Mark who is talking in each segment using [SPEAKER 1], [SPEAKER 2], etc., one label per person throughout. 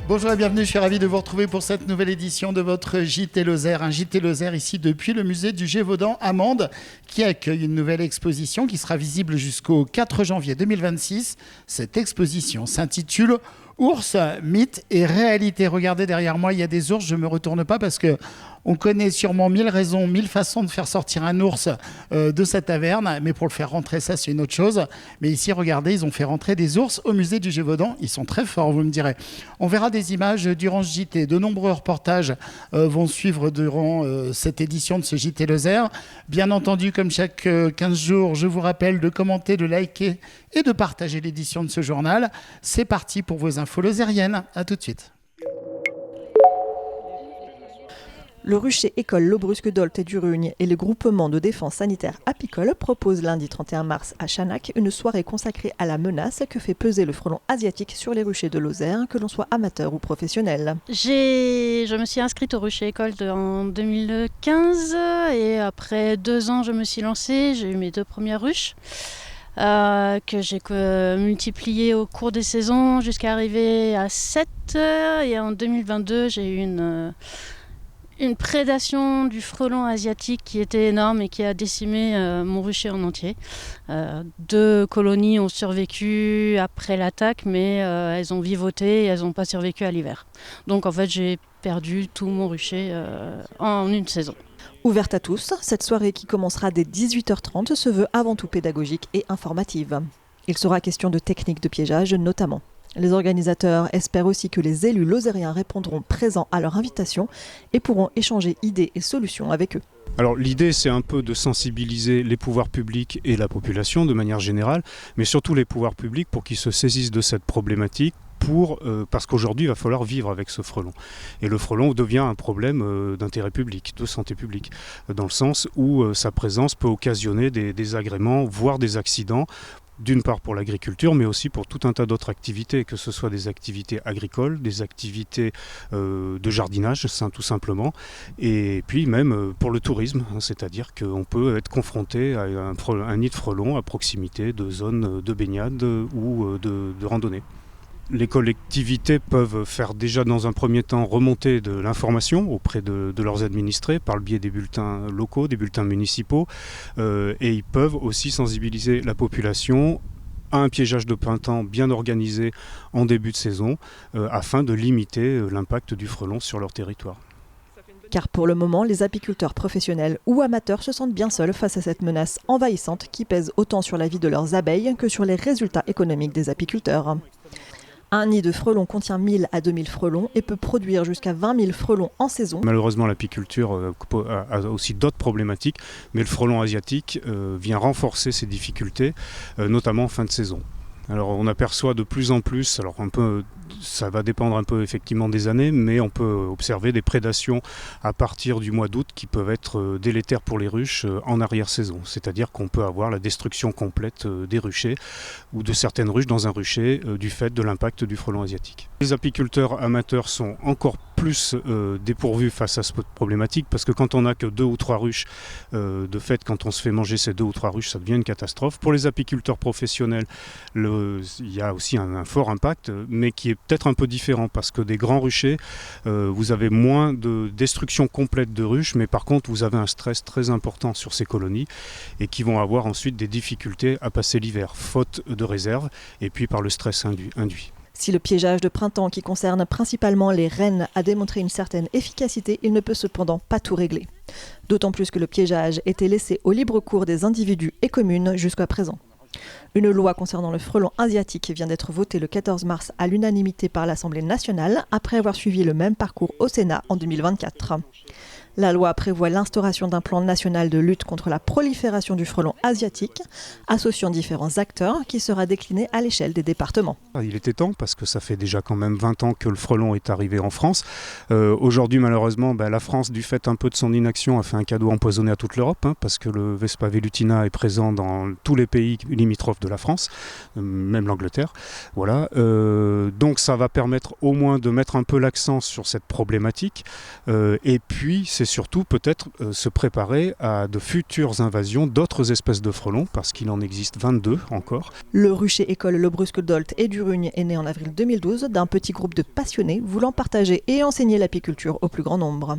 [SPEAKER 1] Bonjour et bienvenue, je suis ravi de vous retrouver pour cette nouvelle édition de votre JT Lozère. Un JT Lozère ici depuis le musée du Gévaudan à Mende qui accueille une nouvelle exposition qui sera visible jusqu'au 4 janvier 2026. Cette exposition s'intitule Ours, mythes et réalité. Regardez derrière moi, il y a des ours, je ne me retourne pas parce que on connaît sûrement 1000 raisons, 1000 façons de faire sortir un ours de sa taverne, mais pour le faire rentrer, ça c'est une autre chose. Mais ici, regardez, ils ont fait rentrer des ours au musée du Gévaudan. Ils sont très forts, vous me direz. On verra des images durant ce JT. De nombreux reportages vont suivre durant cette édition de ce JT Lozère. Bien entendu, comme chaque 15 jours, je vous rappelle de commenter, de liker et de partager l'édition de ce journal. C'est parti pour vos infos lozériennes. À tout de suite.
[SPEAKER 2] Le rucher école L'Aubrusque d'Olt et du Rugne et le groupement de défense sanitaire apicole proposent lundi 31 mars à Chanac une soirée consacrée à la menace que fait peser le frelon asiatique sur les ruchers de Lozère, que l'on soit amateur ou professionnel.
[SPEAKER 3] Je me suis inscrite au rucher école en 2015 et après 2 ans je me suis lancée, j'ai eu mes 2 premières ruches. Que j'ai multiplié au cours des saisons jusqu'à arriver à 7 et en 2022 j'ai eu une prédation du frelon asiatique qui était énorme et qui a décimé mon rucher en entier. 2 colonies ont survécu après l'attaque, mais elles ont vivoté et elles n'ont pas survécu à l'hiver. Donc en fait j'ai perdu tout mon rucher en une saison.
[SPEAKER 2] Ouverte à tous, cette soirée qui commencera dès 18h30 se veut avant tout pédagogique et informative. Il sera question de techniques de piégeage notamment. Les organisateurs espèrent aussi que les élus lozériens répondront présents à leur invitation et pourront échanger idées et solutions avec eux.
[SPEAKER 4] Alors l'idée c'est un peu de sensibiliser les pouvoirs publics et la population de manière générale, mais surtout les pouvoirs publics pour qu'ils se saisissent de cette problématique. Parce qu'aujourd'hui, il va falloir vivre avec ce frelon. Et le frelon devient un problème d'intérêt public, de santé publique, dans le sens où sa présence peut occasionner des désagréments, voire des accidents, d'une part pour l'agriculture, mais aussi pour tout un tas d'autres activités, que ce soit des activités agricoles, des activités de jardinage, tout simplement, et puis même pour le tourisme, c'est-à-dire qu'on peut être confronté à un nid de frelons à proximité de zones de baignade ou de randonnée. Les collectivités peuvent faire déjà dans un premier temps remonter de l'information auprès de leurs administrés par le biais des bulletins locaux, des bulletins municipaux, et ils peuvent aussi sensibiliser la population à un piégeage de printemps bien organisé en début de saison afin de limiter l'impact du frelon sur leur territoire.
[SPEAKER 2] Car pour le moment, les apiculteurs professionnels ou amateurs se sentent bien seuls face à cette menace envahissante qui pèse autant sur la vie de leurs abeilles que sur les résultats économiques des apiculteurs. Un nid de frelons contient 1000 à 2000 frelons et peut produire jusqu'à 20 000 frelons en saison.
[SPEAKER 4] Malheureusement, l'apiculture a aussi d'autres problématiques, mais le frelon asiatique vient renforcer ces difficultés, notamment en fin de saison. Alors on aperçoit de plus en plus, alors ça va dépendre un peu effectivement des années, mais on peut observer des prédations à partir du mois d'août qui peuvent être délétères pour les ruches en arrière-saison. C'est-à-dire qu'on peut avoir la destruction complète des ruchers ou de certaines ruches dans un rucher du fait de l'impact du frelon asiatique. Les apiculteurs amateurs sont encore plus dépourvus face à cette problématique parce que quand on n'a que 2 ou 3 ruches, de fait quand on se fait manger ces 2 ou 3 ruches, ça devient une catastrophe. Pour les apiculteurs professionnels, il y a aussi un fort impact, mais qui est peut-être un peu différent parce que des grands ruchers, vous avez moins de destruction complète de ruches, mais par contre vous avez un stress très important sur ces colonies et qui vont avoir ensuite des difficultés à passer l'hiver, faute de réserve et puis par le stress induit.
[SPEAKER 2] Si le piégeage de printemps qui concerne principalement les rennes a démontré une certaine efficacité, il ne peut cependant pas tout régler. D'autant plus que le piégeage était laissé au libre cours des individus et communes jusqu'à présent. Une loi concernant le frelon asiatique vient d'être votée le 14 mars à l'unanimité par l'Assemblée nationale, après avoir suivi le même parcours au Sénat en 2024. La loi prévoit l'instauration d'un plan national de lutte contre la prolifération du frelon asiatique, associant différents acteurs, qui sera décliné à l'échelle des départements.
[SPEAKER 4] Il était temps parce que ça fait déjà quand même 20 ans que le frelon est arrivé en France. Aujourd'hui malheureusement la France, du fait un peu de son inaction, a fait un cadeau empoisonné à toute l'Europe parce que le Vespa velutina est présent dans tous les pays limitrophes de la France, même l'Angleterre. Voilà. Donc ça va permettre au moins de mettre un peu l'accent sur cette problématique et puis c'est surtout peut-être se préparer à de futures invasions d'autres espèces de frelons, parce qu'il en existe 22 encore.
[SPEAKER 2] Le rucher école Le Brusque-Dolt et Durugne est né en avril 2012 d'un petit groupe de passionnés voulant partager et enseigner l'apiculture au plus grand nombre.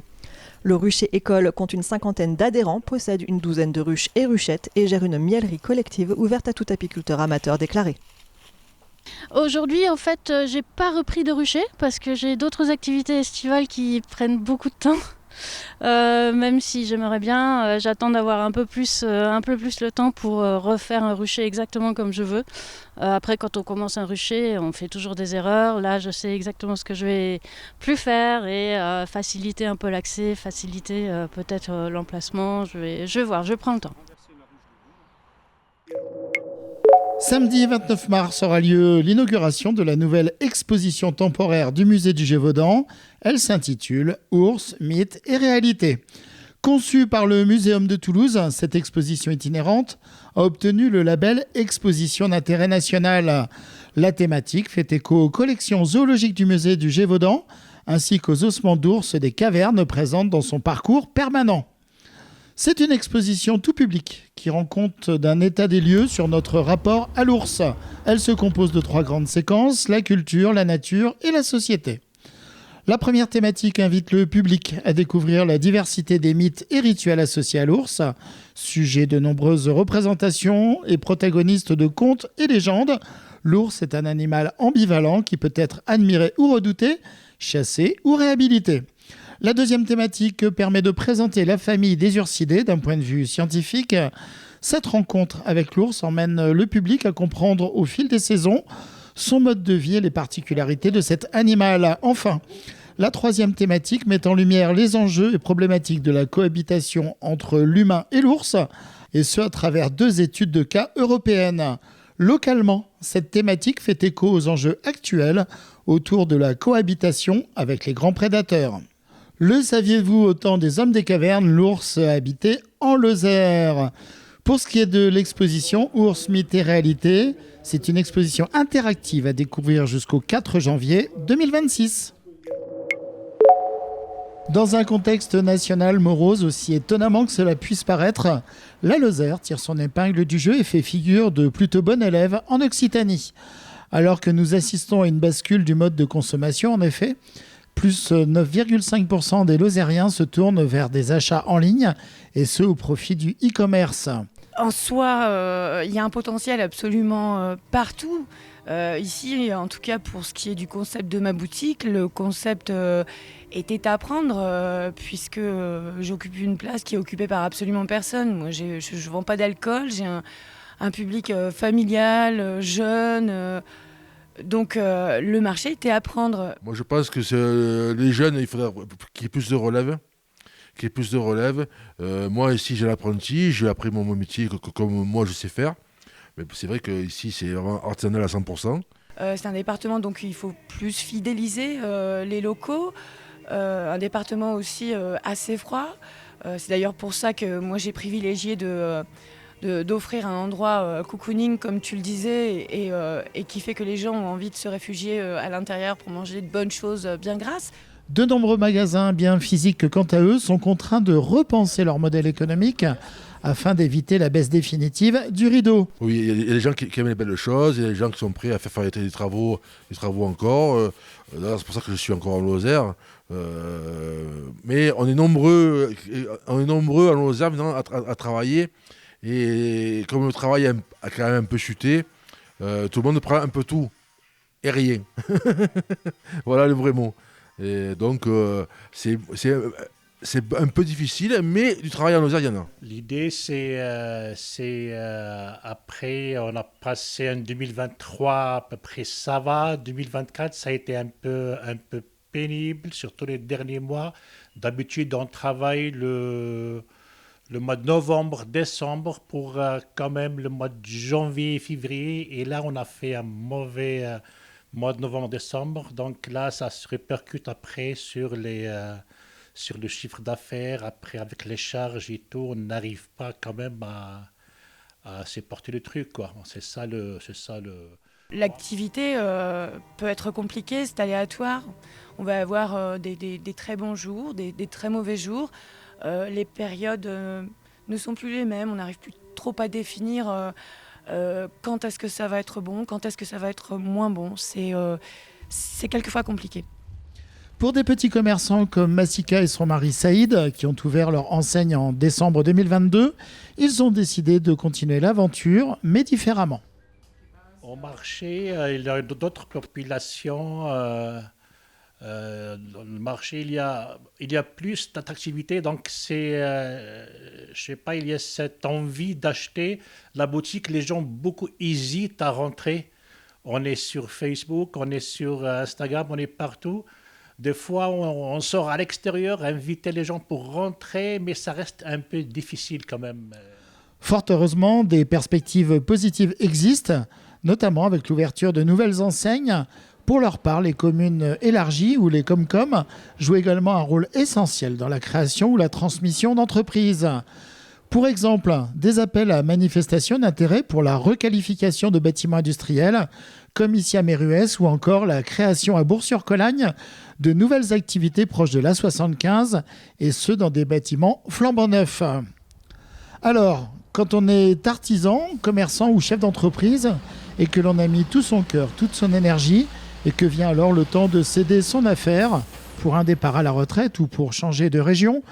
[SPEAKER 2] Le rucher école compte une 50aine d'adhérents, possède une 12aine de ruches et ruchettes et gère une miellerie collective ouverte à tout apiculteur amateur déclaré.
[SPEAKER 3] Aujourd'hui, en fait, j'ai pas repris de rucher parce que j'ai d'autres activités estivales qui prennent beaucoup de temps. Même si j'aimerais bien, j'attends d'avoir un peu plus le temps pour refaire un rucher exactement comme je veux. Après, quand on commence un rucher, on fait toujours des erreurs. Là, je sais exactement ce que je vais plus faire et faciliter un peu l'accès, faciliter peut-être l'emplacement. Je vais voir, je prends le temps.
[SPEAKER 1] Samedi 29 mars aura lieu l'inauguration de la nouvelle exposition temporaire du musée du Gévaudan. Elle s'intitule « Ours, mythes et réalités ». Conçue par le Muséum de Toulouse, cette exposition itinérante a obtenu le label « Exposition d'intérêt national ». La thématique fait écho aux collections zoologiques du musée du Gévaudan, ainsi qu'aux ossements d'ours des cavernes présentes dans son parcours permanent. C'est une exposition tout public qui rend compte d'un état des lieux sur notre rapport à l'ours. Elle se compose de 3 grandes séquences, la culture, la nature et la société. La première thématique invite le public à découvrir la diversité des mythes et rituels associés à l'ours, sujet de nombreuses représentations et protagoniste de contes et légendes. L'ours est un animal ambivalent qui peut être admiré ou redouté, chassé ou réhabilité. La deuxième thématique permet de présenter la famille des ursidés d'un point de vue scientifique. Cette rencontre avec l'ours emmène le public à comprendre au fil des saisons son mode de vie et les particularités de cet animal. Enfin, la troisième thématique met en lumière les enjeux et problématiques de la cohabitation entre l'humain et l'ours, et ce à travers 2 études de cas européennes. Localement, cette thématique fait écho aux enjeux actuels autour de la cohabitation avec les grands prédateurs. Le saviez-vous, au temps des hommes des cavernes, l'ours habitait en Lozère. Pour ce qui est de l'exposition Ours, mythes et réalités, c'est une exposition interactive à découvrir jusqu'au 4 janvier 2026. Dans un contexte national morose, aussi étonnamment que cela puisse paraître, la Lozère tire son épingle du jeu et fait figure de plutôt bon élève en Occitanie. Alors que nous assistons à une bascule du mode de consommation, en effet, plus 9,5% des Lozériens se tournent vers des achats en ligne, et ce au profit du e-commerce.
[SPEAKER 5] En soi, il y a un potentiel absolument partout. Ici, en tout cas pour ce qui est du concept de ma boutique, le concept était à prendre puisque j'occupe une place qui est occupée par absolument personne. Moi, je ne vends pas d'alcool, j'ai un public familial, jeune. Donc le marché était à prendre.
[SPEAKER 6] Moi je pense que les jeunes, il faudrait qu'il y ait plus de relève. Moi ici j'ai l'apprenti, j'ai appris mon métier comme moi je sais faire. Mais c'est vrai qu'ici c'est vraiment artisanal à 100%.
[SPEAKER 5] C'est un département donc il faut plus fidéliser les locaux. Un département aussi assez froid. C'est d'ailleurs pour ça que moi j'ai privilégié d'offrir un endroit cocooning comme tu le disais et qui fait que les gens ont envie de se réfugier à l'intérieur pour manger de bonnes choses bien grasses.
[SPEAKER 1] De nombreux magasins bien physiques, quant à eux, sont contraints de repenser leur modèle économique afin d'éviter la baisse définitive du rideau.
[SPEAKER 6] Oui, il y a des gens qui aiment les belles choses, il y a des gens qui sont prêts à faire des travaux encore. C'est pour ça que je suis encore en Lozère. Mais on est nombreux en Lozère maintenant à travailler. Et comme le travail a quand même un peu chuté, tout le monde prend un peu tout et rien. Voilà le vrai mot. Et donc c'est un peu difficile, mais du travail en Lozère, il y en a.
[SPEAKER 7] L'idée, c'est après, on a passé en 2023 à peu près ça va. 2024, ça a été un peu pénible, surtout les derniers mois. D'habitude, on travaille le mois de novembre, décembre pour quand même le mois de janvier, février. Et là, on a fait un mauvais mois de novembre, décembre. Donc là, ça se répercute après sur le chiffre d'affaires. Après, avec les charges et tout, on n'arrive pas quand même à supporter le truc, quoi. C'est ça le...
[SPEAKER 5] L'activité peut être compliquée, c'est aléatoire. On va avoir des très bons jours, des très mauvais jours. les périodes ne sont plus les mêmes, on n'arrive plus trop à définir quand est-ce que ça va être bon, quand est-ce que ça va être moins bon. C'est quelquefois compliqué.
[SPEAKER 1] Pour des petits commerçants comme Massika et son mari Saïd, qui ont ouvert leur enseigne en décembre 2022, ils ont décidé de continuer l'aventure, mais différemment.
[SPEAKER 7] Au marché, il y a d'autres populations. Dans le marché, il y a plus d'attractivité. Donc, je sais pas, il y a cette envie d'acheter. La boutique, les gens beaucoup hésitent à rentrer. On est sur Facebook, on est sur Instagram, on est partout. Des fois, on sort à l'extérieur, inviter les gens pour rentrer, mais ça reste un peu difficile quand même.
[SPEAKER 1] Fort heureusement, des perspectives positives existent, notamment avec l'ouverture de nouvelles enseignes. Pour leur part, les communes élargies ou les Comcom jouent également un rôle essentiel dans la création ou la transmission d'entreprises. Pour exemple, des appels à manifestation d'intérêt pour la requalification de bâtiments industriels, comme ici à Méruès, ou encore la création à Bourg-sur-Colagne de nouvelles activités proches de l'A75, et ce dans des bâtiments flambant neufs. Alors, quand on est artisan, commerçant ou chef d'entreprise, et que l'on a mis tout son cœur, toute son énergie, et que vient alors le temps de céder son affaire pour un départ à la retraite ou pour changer de région,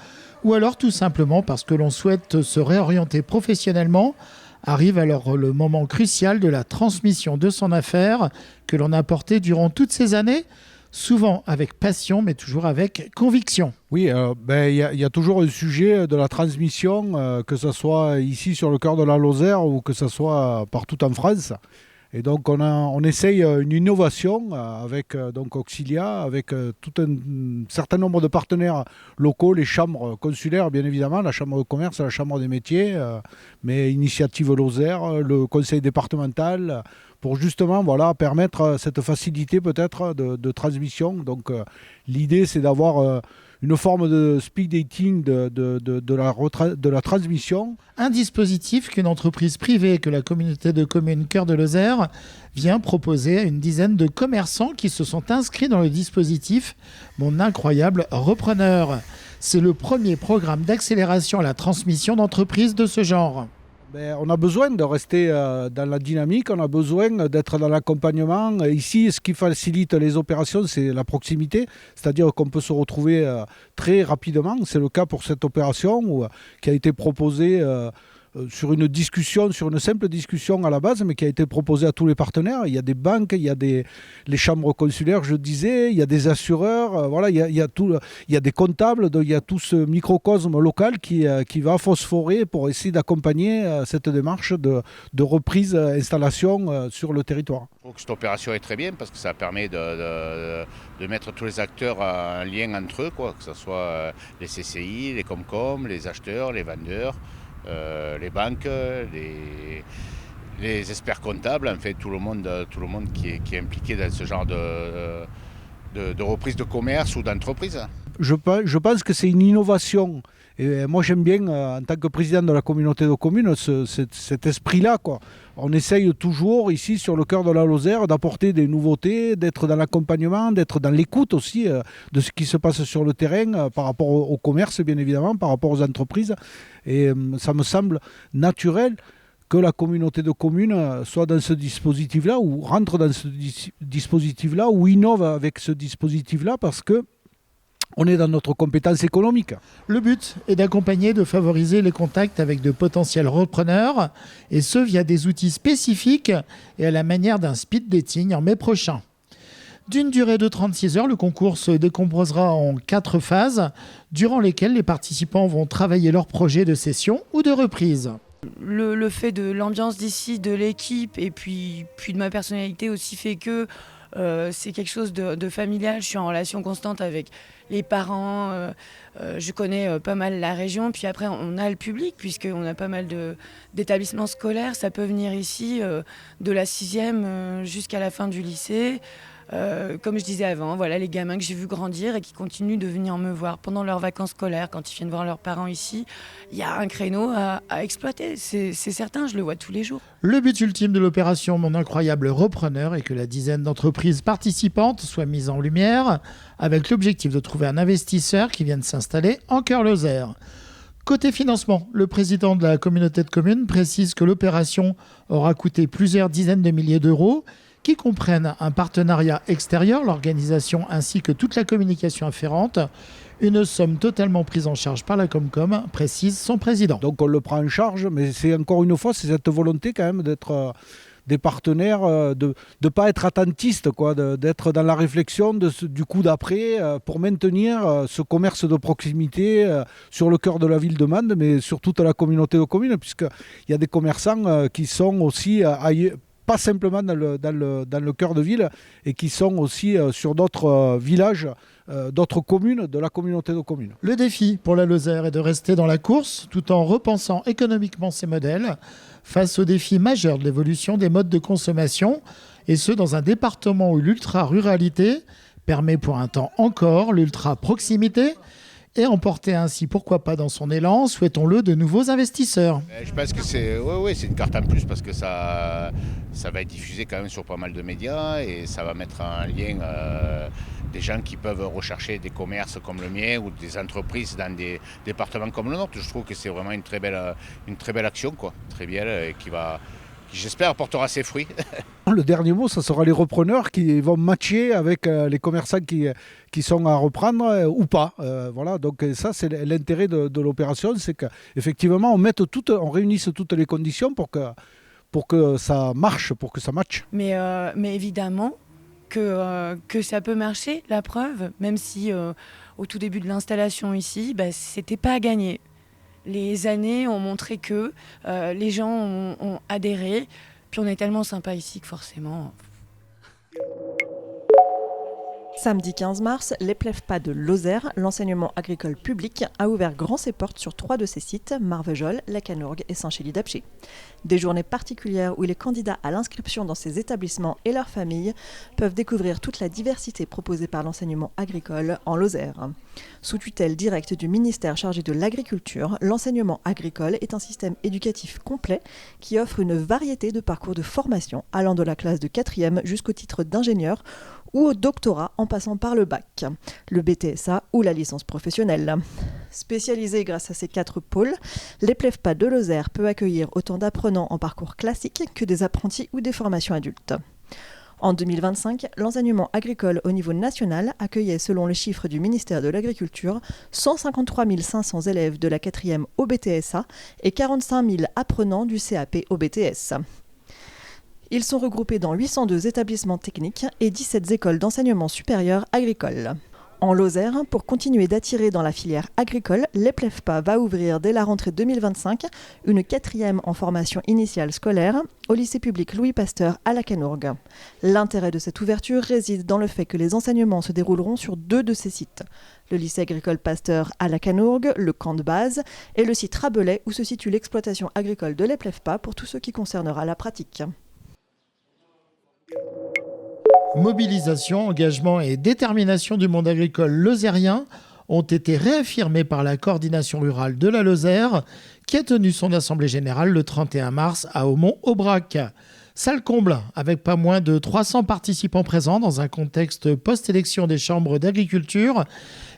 [SPEAKER 1] ou alors tout simplement parce que l'on souhaite se réorienter professionnellement, arrive alors le moment crucial de la transmission de son affaire que l'on a portée durant toutes ces années, souvent avec passion mais toujours avec conviction.
[SPEAKER 8] Oui, il y a toujours un sujet de la transmission, que ce soit ici sur le cœur de la Lozère ou que ce soit partout en France. Et donc on essaye une innovation avec donc Auxilia, avec tout un certain nombre de partenaires locaux, les chambres consulaires bien évidemment, la chambre de commerce, la chambre des métiers, mais Initiative Lozère, le conseil départemental, pour justement permettre cette facilité peut-être de transmission. Donc l'idée c'est d'avoir une forme de speed dating de la transmission.
[SPEAKER 1] Un dispositif qu'une entreprise privée, que la communauté de communes Cœur de Lozère vient proposer à une dizaine de commerçants qui se sont inscrits dans le dispositif Mon Incroyable Repreneur. C'est le premier programme d'accélération à la transmission d'entreprises de ce genre.
[SPEAKER 8] On a besoin de rester dans la dynamique, on a besoin d'être dans l'accompagnement. Ici, ce qui facilite les opérations, c'est la proximité, c'est-à-dire qu'on peut se retrouver très rapidement. C'est le cas pour cette opération qui a été proposée sur une simple discussion à la base, mais qui a été proposée à tous les partenaires. Il y a des banques, il y a les chambres consulaires, je disais, il y a des assureurs, il y a des comptables, il y a tout ce microcosme local qui va phosphorer pour essayer d'accompagner cette démarche de reprise, installation sur le territoire.
[SPEAKER 9] Je trouve que cette opération est très bien parce que ça permet de mettre tous les acteurs en lien entre eux, que ce soit les CCI, les Comcom, les acheteurs, les vendeurs. Les banques, les experts comptables, en fait tout le monde qui est impliqué dans ce genre de reprise de commerce ou d'entreprise.
[SPEAKER 8] Je pense que c'est une innovation. Et moi j'aime bien, en tant que président de la communauté de communes, cet esprit-là. On essaye toujours ici sur le cœur de la Lozère d'apporter des nouveautés, d'être dans l'accompagnement, d'être dans l'écoute aussi de ce qui se passe sur le terrain par rapport au commerce bien évidemment, par rapport aux entreprises. Et ça me semble naturel que la communauté de communes soit dans ce dispositif-là ou rentre dans ce dispositif-là ou innove avec ce dispositif-là parce que on est dans notre compétence économique.
[SPEAKER 1] Le but est d'accompagner, de favoriser les contacts avec de potentiels repreneurs, et ce via des outils spécifiques et à la manière d'un speed dating en mai prochain. D'une durée de 36 heures, le concours se décomposera en 4 phases, durant lesquelles les participants vont travailler leur projet de cession ou de reprise.
[SPEAKER 5] Le fait de l'ambiance d'ici, de l'équipe et puis de ma personnalité aussi fait que c'est quelque chose de familial. Je suis en relation constante avec les parents, je connais pas mal la région. Puis après, on a le public, puisqu'on a pas mal d'établissements scolaires. Ça peut venir ici de la 6e jusqu'à la fin du lycée. Comme je disais avant, les gamins que j'ai vus grandir et qui continuent de venir me voir pendant leurs vacances scolaires, quand ils viennent voir leurs parents ici, il y a un créneau à exploiter, c'est certain, je le vois tous les jours.
[SPEAKER 1] Le but ultime de l'opération Mon Incroyable Repreneur est que la dizaine d'entreprises participantes soient mises en lumière, avec l'objectif de trouver un investisseur qui vienne s'installer en Cœur Lozère. Côté financement, le président de la communauté de communes précise que l'opération aura coûté plusieurs dizaines de milliers d'euros, qui comprennent un partenariat extérieur, l'organisation ainsi que toute la communication afférente. Une somme totalement prise en charge par la Comcom, précise son président.
[SPEAKER 8] Donc on le prend en charge, mais c'est encore une fois, c'est cette volonté quand même d'être des partenaires, de ne pas être attentiste, quoi, d'être dans la réflexion du coup d'après pour maintenir ce commerce de proximité sur le cœur de la ville de Mende, mais sur toute la communauté de communes, puisqu'il y a des commerçants qui sont aussi pas simplement dans le cœur de ville, et qui sont aussi sur d'autres villages, d'autres communes de la communauté de communes.
[SPEAKER 1] Le défi pour la Lozère est de rester dans la course tout en repensant économiquement ses modèles face aux défis majeurs de l'évolution des modes de consommation, et ce dans un département où l'ultra-ruralité permet pour un temps encore l'ultra-proximité et emporter ainsi, pourquoi pas dans son élan, souhaitons-le, de nouveaux investisseurs.
[SPEAKER 9] Je pense que c'est une carte en plus parce que ça va être diffusé quand même sur pas mal de médias et ça va mettre en lien des gens qui peuvent rechercher des commerces comme le mien ou des entreprises dans des départements comme le nôtre. Je trouve que c'est vraiment une très belle action, quoi, très belle, qui j'espère apportera ses fruits.
[SPEAKER 8] Le dernier mot, ça sera les repreneurs qui vont matcher avec les commerçants qui sont à reprendre ou pas. Voilà, donc ça c'est l'intérêt de l'opération, c'est qu'effectivement on réunisse toutes les conditions pour que ça marche, pour que ça matche.
[SPEAKER 5] Mais évidemment que ça peut marcher, la preuve, même si au tout début de l'installation ici, c'était pas à gagner. Les années ont montré que les gens ont adhéré. Puis on est tellement sympa ici que forcément...
[SPEAKER 2] Samedi 15 mars, les Plefpas de Lozère, l'enseignement agricole public, a ouvert grand ses portes sur 3 de ses sites, Marvejols, La Canourgue et Saint-Chély-d'Apcher. Des journées particulières où les candidats à l'inscription dans ces établissements et leurs familles peuvent découvrir toute la diversité proposée par l'enseignement agricole en Lozère. Sous tutelle directe du ministère chargé de l'agriculture, l'enseignement agricole est un système éducatif complet qui offre une variété de parcours de formation allant de la classe de 4e jusqu'au titre d'ingénieur ou au doctorat en passant par le bac, le BTSA ou la licence professionnelle. Spécialisé grâce à ces 4 pôles, les Plefpas de Lozère peut accueillir autant d'apprenants en parcours classique que des apprentis ou des formations adultes. En 2025, l'enseignement agricole au niveau national accueillait, selon les chiffres du ministère de l'Agriculture, 153 500 élèves de la 4e au BTSA et 45 000 apprenants du CAP au BTS. Ils sont regroupés dans 802 établissements techniques et 17 écoles d'enseignement supérieur agricole. En Lozère, pour continuer d'attirer dans la filière agricole, les Plefpas va ouvrir dès la rentrée 2025 une 4e en formation initiale scolaire au lycée public Louis Pasteur à La Canourgue. L'intérêt de cette ouverture réside dans le fait que les enseignements se dérouleront sur 2 de ces sites. Le lycée agricole Pasteur à La Canourgue, le camp de base, et le site Rabelais où se situe l'exploitation agricole de les Plefpas pour tout ce qui concernera la pratique.
[SPEAKER 1] Mobilisation, engagement et détermination du monde agricole lozérien ont été réaffirmés par la coordination rurale de la Lozère qui a tenu son assemblée générale le 31 mars à Aumont-Aubrac. Salle comble, avec pas moins de 300 participants présents dans un contexte post-élection des chambres d'agriculture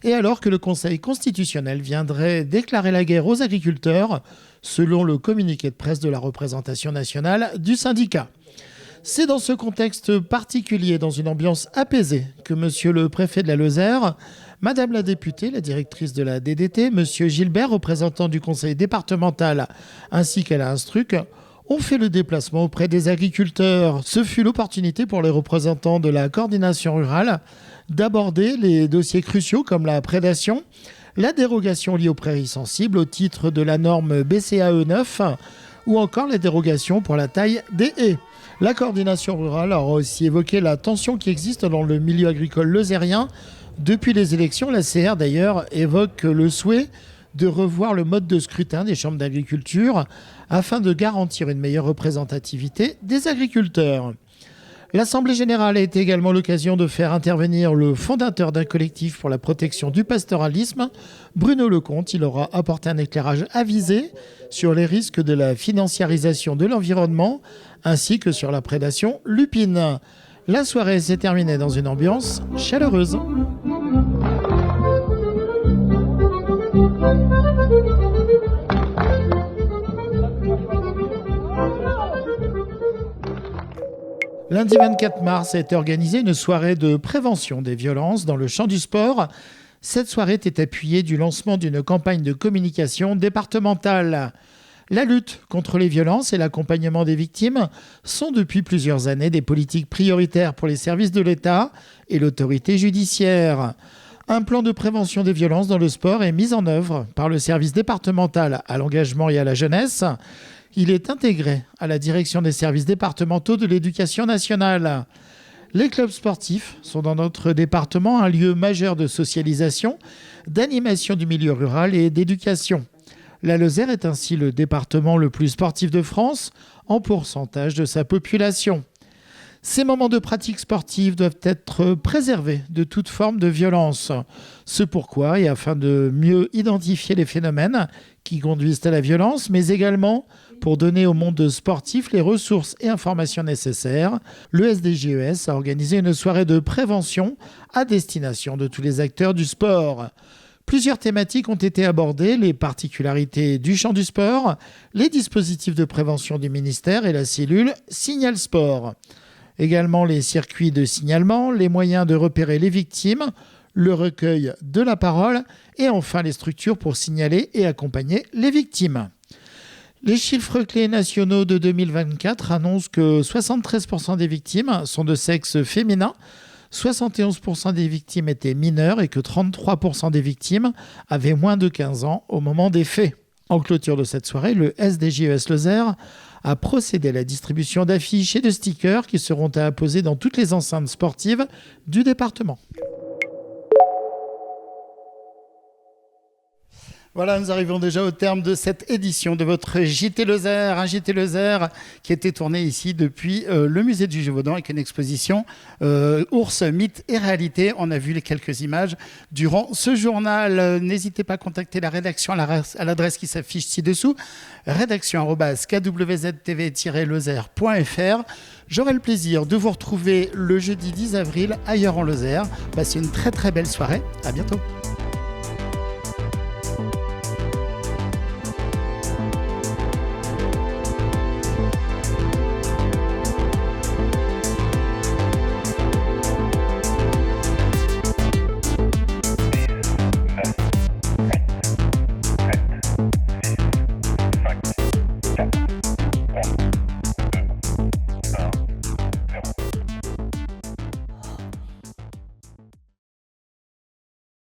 [SPEAKER 1] et alors que le Conseil constitutionnel viendrait déclarer la guerre aux agriculteurs, selon le communiqué de presse de la représentation nationale du syndicat. C'est dans ce contexte particulier, dans une ambiance apaisée, que monsieur le préfet de la Lozère, madame la députée, la directrice de la DDT, monsieur Gilbert, représentant du conseil départemental, ainsi qu'à la Instruc, ont fait le déplacement auprès des agriculteurs. Ce fut l'opportunité pour les représentants de la coordination rurale d'aborder les dossiers cruciaux comme la prédation, la dérogation liée aux prairies sensibles au titre de la norme BCAE 9 ou encore les dérogations pour la taille des haies. La coordination rurale aura aussi évoqué la tension qui existe dans le milieu agricole lozérien. Depuis les élections, la CR d'ailleurs évoque le souhait de revoir le mode de scrutin des chambres d'agriculture afin de garantir une meilleure représentativité des agriculteurs. L'Assemblée générale a été également l'occasion de faire intervenir le fondateur d'un collectif pour la protection du pastoralisme, Bruno Lecomte. Il aura apporté un éclairage avisé sur les risques de la financiarisation de l'environnement ainsi que sur la prédation lupine. La soirée s'est terminée dans une ambiance chaleureuse. Lundi 24 mars a été organisée une soirée de prévention des violences dans le champ du sport. Cette soirée était appuyée du lancement d'une campagne de communication départementale. La lutte contre les violences et l'accompagnement des victimes sont depuis plusieurs années des politiques prioritaires pour les services de l'État et l'autorité judiciaire. Un plan de prévention des violences dans le sport est mis en œuvre par le service départemental à l'engagement et à la jeunesse. Il est intégré à la direction des services départementaux de l'éducation nationale. Les clubs sportifs sont dans notre département un lieu majeur de socialisation, d'animation du milieu rural et d'éducation. La Lozère est ainsi le département le plus sportif de France en pourcentage de sa population. Ces moments de pratique sportive doivent être préservés de toute forme de violence. Ce pourquoi, et afin de mieux identifier les phénomènes qui conduisent à la violence, mais également pour donner au monde sportif les ressources et informations nécessaires, le SDJES a organisé une soirée de prévention à destination de tous les acteurs du sport. Plusieurs thématiques ont été abordées, les particularités du champ du sport, les dispositifs de prévention du ministère et la cellule Signal Sport. Également les circuits de signalement, les moyens de repérer les victimes, le recueil de la parole et enfin les structures pour signaler et accompagner les victimes. Les chiffres clés nationaux de 2024 annoncent que 73% des victimes sont de sexe féminin, 71% des victimes étaient mineures et que 33% des victimes avaient moins de 15 ans au moment des faits. En clôture de cette soirée, le SDJES Lozère a procédé à la distribution d'affiches et de stickers qui seront à apposer dans toutes les enceintes sportives du département. Voilà, nous arrivons déjà au terme de cette édition de votre JT Lozère. Un JT Lozère qui a été tourné ici depuis le musée du Gévaudan avec une exposition Ours, mythes et réalité. On a vu les quelques images durant ce journal. N'hésitez pas à contacter la rédaction à l'adresse qui s'affiche ci-dessous, rédaction@kwztv-lozère.fr. J'aurai le plaisir de vous retrouver le jeudi 10 avril ailleurs en Lozère. Passez une très très belle soirée. À bientôt.